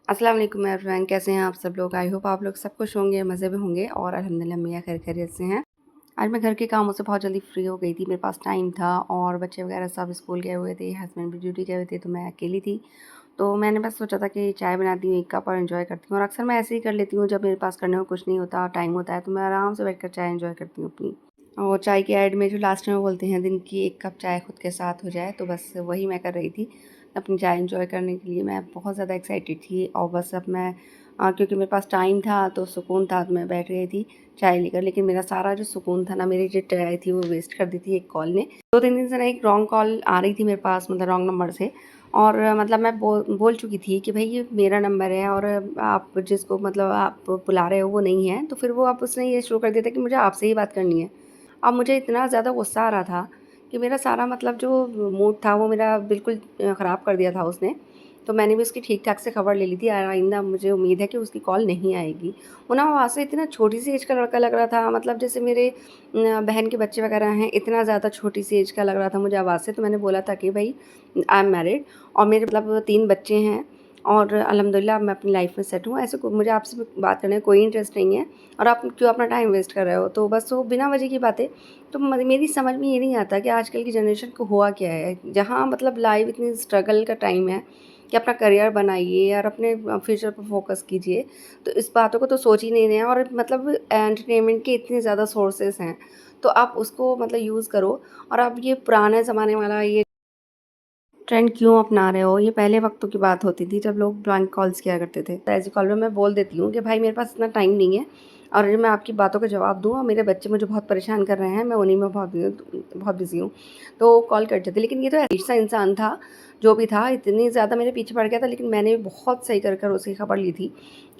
अस्सलाम वालेकुम एवरीवन, कैसे हैं आप सब लोग? आई होप आप लोग सब खुश होंगे, मज़े में होंगे और अल्हम्दुलिल्लाह मियाँ खैर खैरियत से हैं। आज मैं घर के कामों से बहुत जल्दी फ्री हो गई थी, मेरे पास टाइम था और बच्चे वगैरह सब स्कूल गए हुए थे, हस्बैंड भी ड्यूटी गए हुए थे, तो मैं अकेली थी। तो मैंने बस सोचा था कि चाय बनाती हूँ 1 कप और एन्जॉय करती हूँ और अक्सर मैं ऐसे ही कर लेती हूँ, जब मेरे पास करने को कुछ नहीं होता, टाइम होता है, तो मैं आराम से बैठकर चाय एन्जॉय करती हूँ अपनी। और चाय की ऐड में जो लास्ट में बोलते हैं दिन की 1 कप चाय खुद के साथ हो जाए, तो बस वही मैं कर रही थी। अपनी चाय एन्जॉय करने के लिए मैं बहुत ज़्यादा एक्साइटेड थी और बस अब मैं क्योंकि मेरे पास टाइम था तो सुकून था, तो मैं बैठ गई थी चाय लेकर। लेकिन मेरा सारा जो सुकून था ना, मेरी जो चाय थी वो वेस्ट कर दी थी एक कॉल ने। 2-3 दिन से ना एक रॉन्ग कॉल आ रही थी मेरे पास, मतलब रॉन्ग नंबर से। और मतलब मैं बोल चुकी थी कि भई ये मेरा नंबर है और आप जिसको मतलब आप बुला रहे हो वो नहीं है। तो फिर वो आप उसने ये शुरू कर दिया था कि मुझे आपसे ही बात करनी है। अब मुझे इतना ज़्यादा गुस्सा आ रहा था कि मेरा सारा मतलब जो मूड था वो मेरा बिल्कुल ख़राब कर दिया था उसने। तो मैंने भी उसकी ठीक-ठाक से खबर ले ली थी, आइंदा मुझे उम्मीद है कि उसकी कॉल नहीं आएगी। वो ना वहाँ से इतना छोटी-सी एज का लड़का लग रहा था, मतलब जैसे मेरे बहन के बच्चे वगैरह हैं, इतना ज़्यादा छोटी-सी एज का लग रहा था मुझे आवाज़ से। तो मैंने बोला था कि भई आई एम मैरिड और मेरे मतलब 3 बच्चे हैं और अल्हम्दुलिल्लाह मैं अपनी लाइफ़ में सेट हूँ। ऐसे को मुझे आपसे बात करने में कोई इंटरेस्ट नहीं है और आप क्यों अपना टाइम वेस्ट कर रहे हो? तो बस वो बिना वजह की बातें। तो मेरी समझ में ये नहीं आता कि आजकल की जनरेशन को हुआ क्या है? जहाँ मतलब लाइफ़ इतनी स्ट्रगल का टाइम है कि अपना करियर बनाइए और अपने फ्यूचर पर फ़ोकस कीजिए। तो इस बातों को तो सोच ही नहीं रहे हैं और मतलब एंटरटेनमेंट के इतने ज़्यादा सोर्सेज़ हैं, तो आप उसको मतलब यूज़ करो। और आप ये पुराने ज़माने वाला ये ट्रेंड क्यों अपना रहे हो? ये पहले वक़्तों की बात होती थी जब लोग प्रैंक कॉल्स किया करते थे। तो ऐसी कॉल में मैं बोल देती हूँ कि भाई मेरे पास इतना टाइम नहीं है और मैं आपकी बातों का जवाब दूँ और मेरे बच्चे मुझे बहुत परेशान कर रहे हैं, मैं उन्हीं में बहुत बिज़ी हूँ। तो कॉल कट जाती, लेकिन ये तो अजीब सा इंसान था, जो भी था इतनी ज़्यादा मेरे पीछे पड़ गया था, लेकिन मैंने बहुत सही कर उसकी खबर ली थी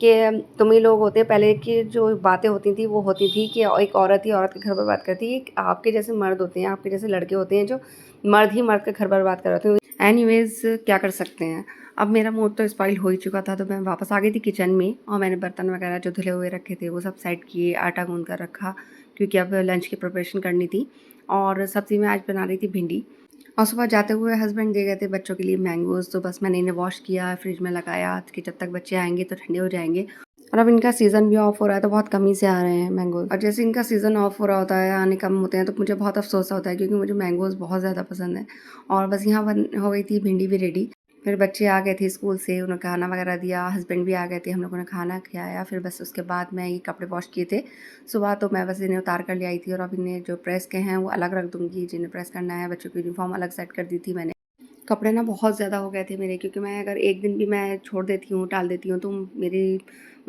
कि तुम ही लोग होते, पहले की जो बातें होती थी वो होती थी कि एक औरत ही औरत के घर बर्बाद करती है। एक आपके जैसे मर्द होते हैं, आपके जैसे लड़के होते हैं जो मर्द ही मर्द का घर बर्बाद कर रहे होते हैं। एनीवेज़ क्या कर सकते हैं। अब मेरा मूड तो स्पॉइल हो ही चुका था, तो मैं वापस आ गई थी किचन में और मैंने बर्तन वगैरह जो धुले हुए रखे थे वो सब साइड किए, आटा गूँध कर रखा क्योंकि अब लंच की प्रिपरेशन करनी थी। और सब्ज़ी में आज बना रही थी भिंडी और सुबह जाते हुए हस्बैंड दे गए थे बच्चों के लिए मैंगोज़, तो बस मैंने इन्हें वॉश किया, फ्रिज में लगाया कि जब तक बच्चे आएँगे तो ठंडे हो जाएँगे। और अब इनका सीज़न भी ऑफ हो रहा है तो बहुत कम ही से आ रहे हैं मैंगोज़। और जैसे इनका सीज़न ऑफ हो रहा होता है, आने कम होते हैं, तो मुझे बहुत अफ़सोस होता है क्योंकि मुझे मैंगोज़ बहुत ज़्यादा पसंद है। और बस यहाँ बन हो गई थी भिंडी भी रेडी। फिर बच्चे आ गए थे स्कूल से, उन्हें खाना वगैरह दिया, हस्बैंड भी आ गए थे, हम लोगों ने खाना खिलाया। फिर बस उसके बाद मैं ये कपड़े वॉश किए थे सुबह, तो मैं बस इन्हें उतार कर ले आई थी और अब इन्हें जो प्रेस के हैं वो अलग रख दूँगी, जिन्हें प्रेस करना है। बच्चों की यूनिफ़ॉर्म अलग सेट कर दी थी मैंने। कपड़े ना बहुत ज़्यादा हो गए थे मेरे, क्योंकि मैं अगर एक दिन भी मैं छोड़ देती हूँ, टाल देती हूँ, तो मेरी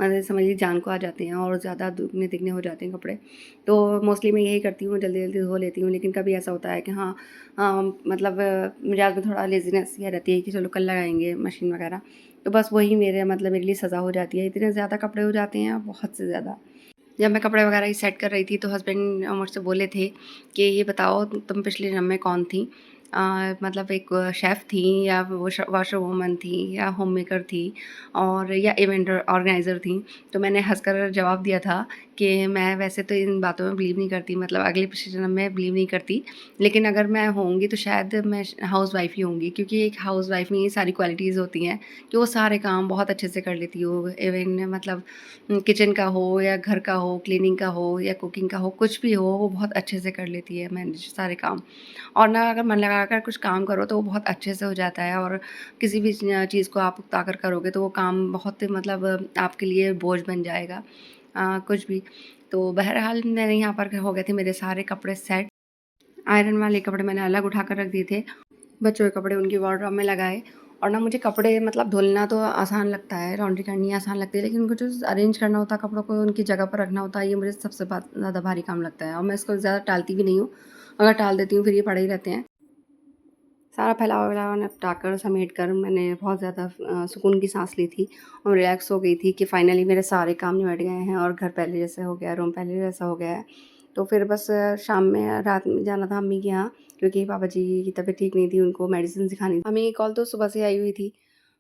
मतलब समझिए जान को आ जाते हैं और ज़्यादा दुगने तिगने हो जाते हैं कपड़े। तो मोस्टली मैं यही करती हूँ, जल्दी-जल्दी धो लेती हूँ। लेकिन कभी ऐसा होता है कि हाँ मतलब मिजाज में थोड़ा लेज़ीनेस ये रहती है कि चलो कल लगाएँगे मशीन वगैरह। तो बस वही मेरे मतलब मेरे लिए सज़ा हो जाती है। इतने ज़्यादा कपड़े हो जाते हैं, बहुत से ज़्यादा। जब मैं कपड़े वगैरह ही सेट कर रही थी तो हस्बैंड मुझसे बोले थे कि ये बताओ तुम पिछले जन्म में कौन थी? मतलब एक शेफ़ थी या वॉशर वूमन थी या होम मेकर थी और या इवेंट ऑर्गेनाइज़र थी। तो मैंने हँसकर जवाब दिया था कि मैं वैसे तो इन बातों में बिलीव नहीं करती, मतलब अगले पिछले जन्म में बिलीव नहीं करती। लेकिन अगर मैं होंगी तो शायद मैं हाउसवाइफ़ ही होंगी, क्योंकि एक हाउसवाइफ़ में ये सारी क्वालिटीज़ होती हैं कि वो सारे काम बहुत अच्छे से कर लेती हो। इवन मतलब किचन का हो या घर का हो, क्लीनिंग का हो या कुकिंग का हो, कुछ भी हो, वो बहुत अच्छे से कर लेती है मैनेज सारे काम। और ना अगर मन लगाकर कुछ काम करो तो वो बहुत अच्छे से हो जाता है और किसी भी चीज़ को आप उकता कर करोगे तो वो काम बहुत मतलब आपके लिए बोझ बन जाएगा, कुछ भी। तो बहरहाल मैंने यहाँ पर हो गए थे मेरे सारे कपड़े सेट। आयरन वाले कपड़े मैंने अलग उठा कर रख दिए थे। बच्चों के कपड़े उनकी वार्डरोब में लगाए। और ना मुझे कपड़े मतलब धुलना तो आसान लगता है, लॉन्ड्री करनी आसान लगती है, लेकिन उनको जो अरेंज करना होता है, कपड़ों को उनकी जगह पर रखना होता है, ये मुझे सबसे ज़्यादा भारी काम लगता है और मैं इसको ज़्यादा टालती भी नहीं हूँ। अगर टाल देती हूँ फिर ये पड़े ही रहते हैं। सारा फैलावा-वैलावा निपटाकर समेट कर मैंने बहुत ज़्यादा सुकून की साँस ली थी और रिलैक्स हो गई थी कि फाइनली मेरे सारे काम निपट गए हैं और घर पहले जैसे हो गया, रूम पहले जैसा हो गया है। तो फिर बस शाम में रात में जाना था अम्मी के यहाँ, क्योंकि पापा जी की तबीयत ठीक नहीं थी, उनको मेडिसिन दिखानी थी। अम्मी की कॉल तो सुबह से आई हुई थी,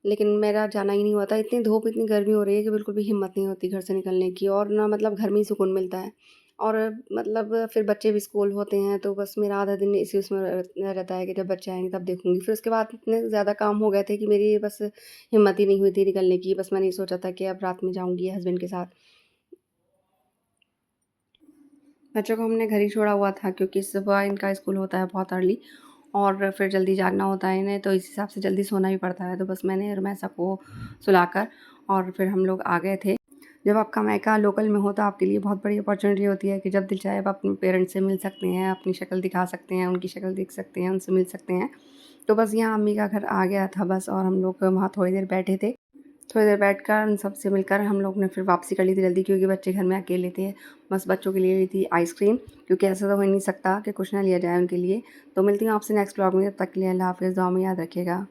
लेकिन मेरा जाना ही नहीं हुआ था। इतनी धूप, इतनी गर्मी हो रही है कि बिल्कुल भी हिम्मत नहीं होती घर से निकलने की और ना मतलब घर में ही सुकून मिलता है। और मतलब फिर बच्चे भी स्कूल होते हैं तो बस मेरा आधा दिन इसी उसमें रहता है कि जब बच्चे आएँगे तब देखूँगी। फिर उसके बाद इतने ज़्यादा काम हो गए थे कि मेरी बस हिम्मत ही नहीं हुई थी निकलने की। बस मैंने ये सोचा था कि अब रात में जाऊँगी हस्बैंड के साथ। बच्चों को हमने घर ही छोड़ा हुआ था क्योंकि सुबह इनका स्कूल होता है बहुत अर्ली और फिर जल्दी जागना होता है इन्हें, तो इस हिसाब से जल्दी सोना भी पड़ता है। तो बस मैंने रमैसा को सुलाकर और फिर हम लोग आ गए थे। जब आपका मायका लोकल में हो तो आपके लिए बहुत बड़ी अपॉर्च्युनिटी होती है कि जब दिल चाहे आप अपने पेरेंट्स से मिल सकते हैं, अपनी शक्ल दिखा सकते हैं, उनकी शक्ल देख सकते हैं, उनसे मिल सकते हैं। तो बस यहाँ अम्मी का घर आ गया था बस और हम लोग वहाँ थोड़ी देर बैठे थे। थोड़ी देर बैठकर उन सबसे मिलकर हम लोग ने फिर वापसी कर ली थी जल्दी क्योंकि बच्चे घर में अकेले थे। बस बच्चों के लिए ली थी आइसक्रीम क्योंकि ऐसा तो हो ही नहीं सकता कि कुछ ना लिया जाए उनके लिए। तो मिलती हूँ आपसे नेक्स्ट व्लॉग में, तब तक के लिए अल्लाह हाफ़िज़, दुआ में याद रखिएगा।